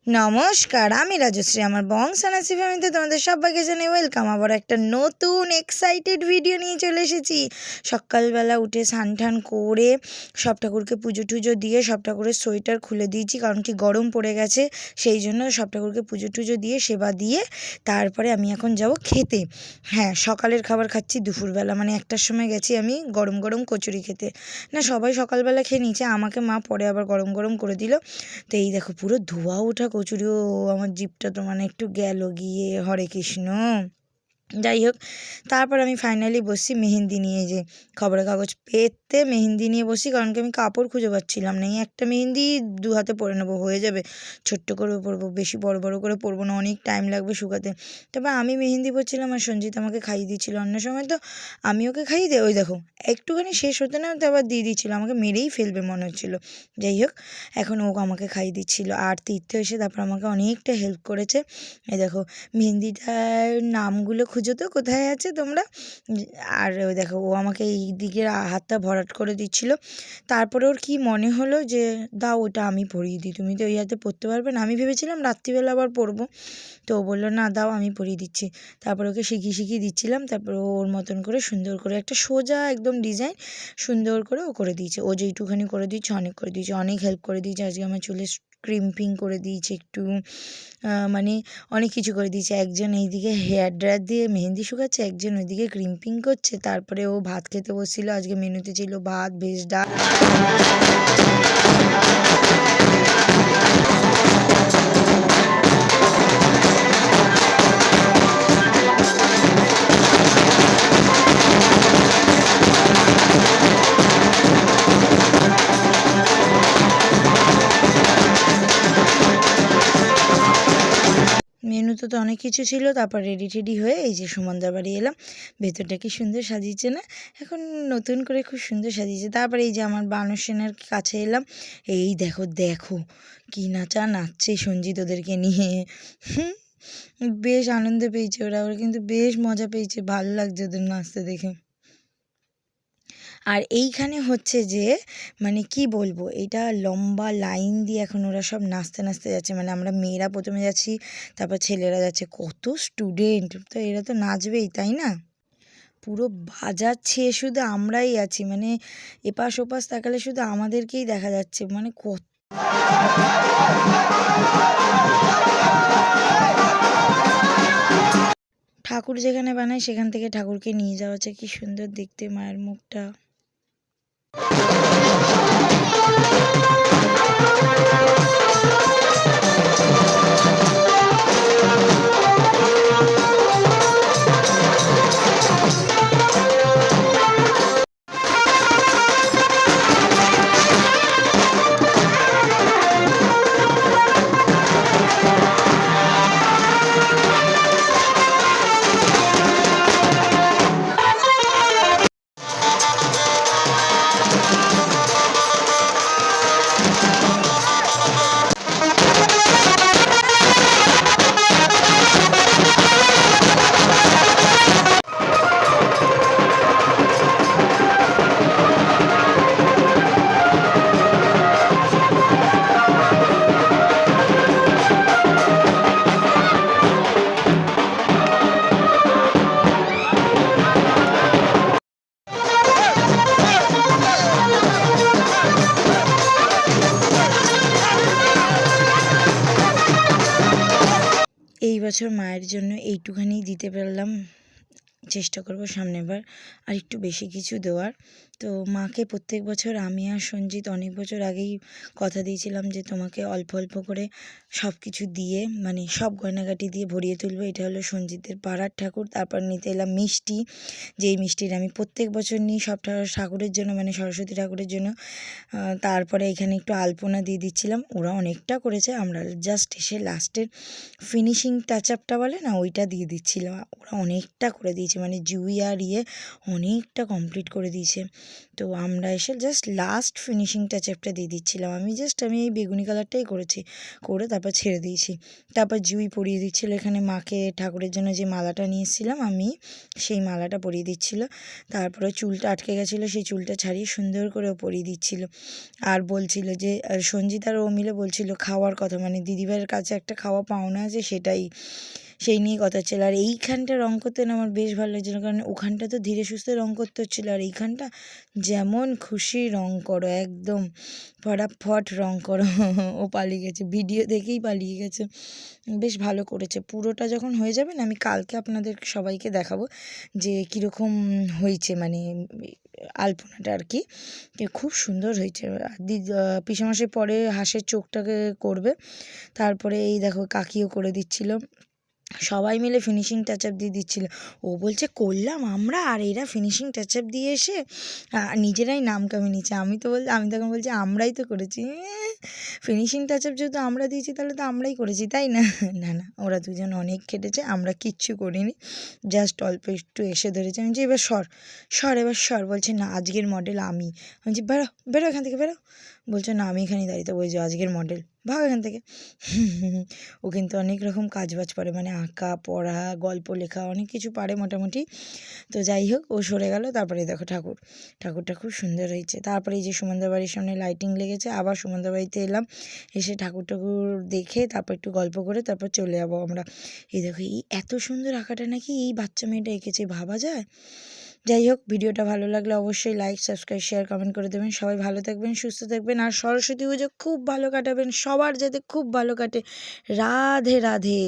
নমস্কার, আমি রাজশ্রী। আমার বংশানাসি ফ্যামিলিতে তোমাদের সবাইকে জানাই ওয়েলকাম। আবার একটা নতুন এক্সাইটেড ভিডিও নিয়ে চলে এসেছি। সকালবেলা উঠে স্নান টান করে সব ঠাকুরকে পুজো টুজো দিয়ে সব ঠাকুরের সোয়েটার খুলে দিয়েছি, কারণ কি গরম পড়ে গেছে, সেই জন্য সব ঠাকুরকে পুজো টুজো দিয়ে সেবা দিয়ে তারপরে আমি এখন যাব খেতে। হ্যাঁ, সকালের খাবার খাচ্ছি দুপুরবেলা, মানে 1টার সময় গেছি আমি গরম গরম কচুরি খেতে। না, সবাই সকালবেলা খেয়ে নিয়েছে, আমাকে মা পরে আবার গরম গরম করে দিল। তো এই দেখো পুরো ধোয়া ওঠা কচুরি। ও আমার জিভটা তো মানে একটু গেল গিয়ে, হরে কৃষ্ণ। যাই হোক, তারপর আমি ফাইনালি বসছি মেহেন্দি নিয়ে, যে খবরের কাগজ পেতে মেহেন্দি নিয়ে বসি, কারণ কি আমি কাপড় খুঁজে পাচ্ছিলাম না। এই একটা মেহেন্দি 2 হাতে পরে নেবো, হয়ে যাবে। ছোট্ট করে পরবো, বেশি বড় বড় করে পরবো না, অনেক টাইম লাগবে শুকাতে। তারপর আমি মেহেন্দি পরছিলাম আর সঞ্জিত আমাকে খাইয়ে দিচ্ছিল। অন্য সময় তো আমি ওকে খাইয়ে দিই, ওই দেখো একটুখানি শেষ হতে না হতে আবার দিয়ে দিচ্ছিলো, আমাকে মেরেই ফেলবে মনে হচ্ছিলো। যাই হোক, এখন ও আমাকে খাইয়ে দিচ্ছিলো। আর তীর্থ এসে তারপর আমাকে অনেকটা হেল্প করেছে। এই দেখো মেহেন্দিটার নামগুলো খুঁজো তো কোথায় আছে তোমরা। আর ওই দেখো ও আমাকে এই দিকে হাতটা ভরাট করে দিচ্ছিল। তারপরে ওর কি মনে হলো যে দাও ওটা আমি পরিয়ে দিই, তুমি তো ওই হাতে পরতে পারবে না। আমি ভেবেছিলাম রাত্রিবেলা আবার পরবো, তো ও বললো না দাও আমি পরিয়ে দিচ্ছি। তারপর ওকে শিখিয়ে দিচ্ছিলাম। তারপর ওর মতন করে সুন্দর করে একটা সোজা একদম ডিজাইন সুন্দর করে ও করে দিয়েছে। ও যেইটুখানি করে দিয়েছে অনেক করে দিয়েছে, অনেক হেল্প করে দিয়েছে। আজকে আমার চুলে ক্রিম্পিং করে দিয়েছে একটু, মানে অনেক কিছু করে দিয়েছে। একজন এইদিকে হেয়ার ড্রায়ার দিয়ে মেহেন্দি শুকাচ্ছে, একজন ওইদিকে ক্রিম্পিং করছে। তারপরে ও ভাত খেতে বসছিল। আজকে মেনুতে ছিল ভাত, ভেজ ডাল। মেনুতে তো অনেক কিছু ছিল। তারপর রেডি টেডি হয়ে এই যে সুমনদার বাড়ি এলাম। ভেতরটা কি সুন্দর সাজিয়েছে না, এখন নতুন করে খুব সুন্দর সাজিয়েছে। তারপরে এই যে আমার বানর সেনার কাছে এলাম। এই দেখো দেখো কি নাচছে সঞ্জিত ওদেরকে নিয়ে। বেশ আনন্দ পেয়েছে ওরা, ওরা কিন্তু বেশ মজা পেয়েছে, ভালো লাগছে ওদের নাচতে দেখে। আর এইখানে হচ্ছে যে মানে কি বলবো, এটা লম্বা লাইন দিয়ে এখন ওরা সব নাচতে নাচতে যাচ্ছে। মানে আমরা মেয়েরা প্রথমে যাচ্ছি, তারপর ছেলেরা যাচ্ছে, কত স্টুডেন্ট, তো এরা তো নাচবেই তাই না। পুরো বাজাচ্ছে, শুধু আমরাই আছি, মানে এপাশ ওপাশ তাকালে শুধু আমাদেরকেই দেখা যাচ্ছে, মানে কত। ঠাকুর যেখানে বানায় সেখান থেকে ঠাকুরকে নিয়ে যাওয়া হচ্ছে। কি সুন্দর দেখতে মায়ের মুখটা। এই বছর মায়ের জন্য এইটুখানি দিতে পারলাম, চেষ্টা করব সামনেবার আর একটু বেশি কিছু দেওয়ার। তো মাকে প্রত্যেক বছর আমি আর সঞ্জিত অনেক বছর আগেই কথা দিয়েছিলাম যে তোমাকে অল্প অল্প করে সব কিছু দিয়ে, মানে সব গয়নাগাটি দিয়ে ভরিয়ে তুলবো। এটা হলো সঞ্জিতের পাড়ার ঠাকুর। তারপর নিতে এলাম মিষ্টি, যেই মিষ্টিটা আমি প্রত্যেক বছর নিই সব ঠাকুরের জন্য, মানে সরস্বতী ঠাকুরের জন্য। তারপরে এখানে একটু আলপনা দিয়ে দিচ্ছিলাম। ওরা অনেকটা করেছে, আমরা জাস্ট এসে লাস্টের ফিনিশিং টাচ আপটা বলে না, ওইটা দিয়ে দিচ্ছিলাম। ওরা অনেকটা করে দিয়েছে, মানে জুই আর অনেকটা কমপ্লিট করে দিয়েছে। তো আমরা এসে জাস্ট লাস্ট ফিনিশিং টাচআপটা দিয়ে দিচ্ছিলাম। আমি এই বেগুনি কালারটাই করেছি, করে তারপর ছেড়ে দিয়েছি। তারপর জুঁই পরিয়ে দিচ্ছিলো এখানে মাকে, ঠাকুরের জন্য যে মালাটা নিয়ে এসেছিলাম আমি, সেই মালাটা পরিয়ে দিচ্ছিল। তারপরে চুলটা আটকে গেছিলো, সেই চুলটা ছাড়িয়ে সুন্দর করে ও পরিয়ে দিচ্ছিল। আর বলছিল যে সঞ্জিত আর ও মিলে বলছিল খাওয়ার কথা, মানে দিদিভাইয়ের কাছে একটা খাওয়া পাওনা আছে, সেই নিয়ে কথা ছিল। আর এইখানটা রঙ করতে না আমার বেশ ভালো লাগছিলো, কারণ ওখানটা তো ধীরে সুস্থে রঙ করতে হচ্ছিলো, আর এইখানটা যেমন খুশি রঙ করো, একদম ফটাফট রঙ করো। ও পালিয়ে গেছে, ভিডিও দেখেই পালিয়ে গেছে। বেশ ভালো করেছে। পুরোটা যখন হয়ে যাবে না, আমি কালকে আপনাদের সবাইকে দেখাবো যে কীরকম হয়েছে, মানে আলপনাটা আর কি। খুব সুন্দর হয়েছে। পিসেমশাই পরে হাঁসের চোখটাকে করবে, তারপরে এই দেখো কাকিও করে দিচ্ছিল, সবাই মিলে ফিনিশিং টাচআপ দিয়ে দিচ্ছিল। ও বলছে করলাম আমরা, আর এরা ফিনিশিং টাচআপ দিয়ে এসে নিজেরাই নাম কামিয়ে নিচ্ছে। আমি তখন বলছি আমরাই তো করেছি। ফিনিশিং টাচআপ যেহেতু আমরা দিয়েছি, তাহলে তো আমরাই করেছি, তাই না? না না, ওরা দুজন অনেক খেটেছে, আমরা কিচ্ছু করিনি, জাস্ট অল্প একটু এসে ধরেছি। আমি যে এবার এবার সর। বলছে না, আজকের মডেল আমি। আমি যে বেরো এখান থেকে, বেরো। বলছে না, আমি এখানেই দাঁড়িয়ে থাকবো, ওই যে আজকের মডেল, ভাগ এখান থেকে। ও কিন্তু অনেক রকম কাজবাজ পারে, মানে আঁকা, পড়া, গল্প লেখা, অনেক কিছু পারে মোটামুটি। তো যাই হোক, ও সরে গেল। তারপরে দেখো ঠাকুরটা খুব সুন্দর হয়েছে। তারপরে এই যে সুমনদার বাড়ির সামনে লাইটিং লেগেছে, আবার সুমনদার বাড়িতে এলাম, এসে ঠাকুর দেখে তারপর একটু গল্প করে তারপর চলে যাবো আমরা। এই দেখো, এই এত সুন্দর আঁকাটা নাকি এই বাচ্চা মেয়েটা এঁকেছে, ভাবা যায়। যাই হোক, ভিডিওটা ভালো লাগলে অবশ্যই লাইক, সাবস্ক্রাইব, শেয়ার, কমেন্ট করে দেবেন। সবাই ভালো থাকবেন, সুস্থ থাকবেন, আর সরস্বতী পুজো খুব ভালো কাটাবেন, সবার যাতে খুব ভালো কাটে। রাধে রাধে।